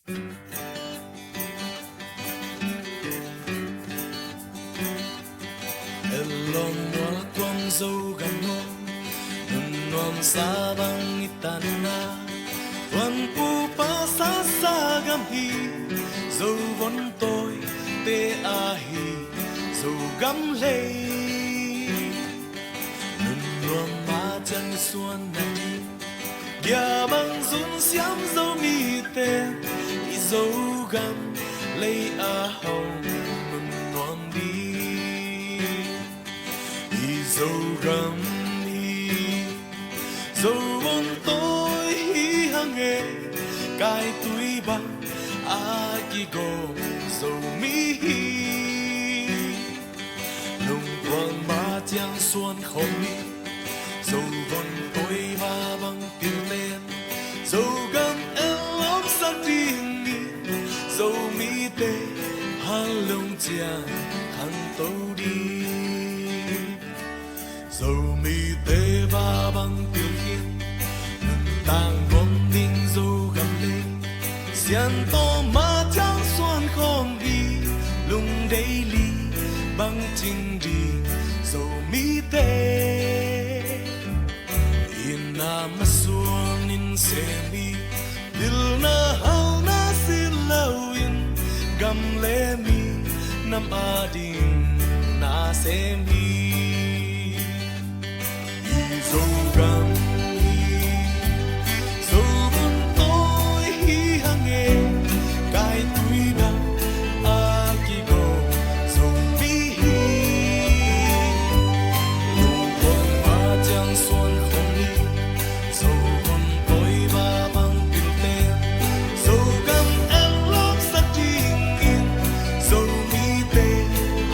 Elom mua quang dâu gam non nun non sa bang itana tuan pu pa sa gam hi dâu vốn tôi te a hi dâu gam lei nun non ma chân xuân này gia bang dun xiam dâu mi te i dâu gam lei a hồng nun non đi dâu gầm đi dâu vốn tôi hi hăng nghề cài túi băng a ki go dâu mi hi nồng quang ba chiang xuân không mi dâu vốn tôi ba băng tiêu tên dâu gầm em lắm sắc riêng đi dâu mi tê han lông chiang khăn tâu đi dâu mi tê ba băng tiêu khiên tàng bom ninh dâu gầm lên xian to ma trắng xoan khom đi lung đầy ly băng chinh đi dâu mi tê in nam xuân in se mi dil na hao na xin lâu in gầm lê mi nam a đình na se mi dâu gam hi dâu vốn tôi hi hăng nghề cài túi băng a ki go dâu mi hi nụ quang ba chiang xuân không đi dâu vốn tôi ba băng tiêu tên dâu gam em lót sắc riêng yên dâu mi tê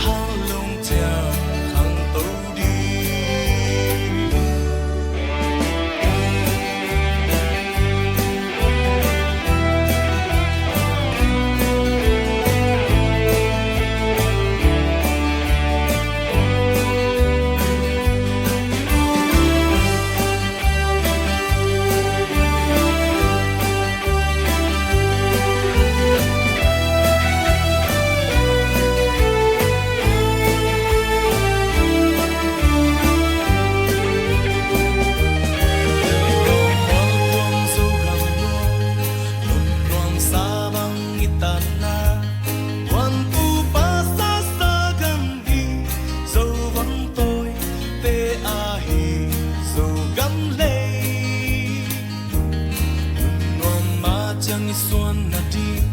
ha lông chiang khăn tâu đi xuân na đi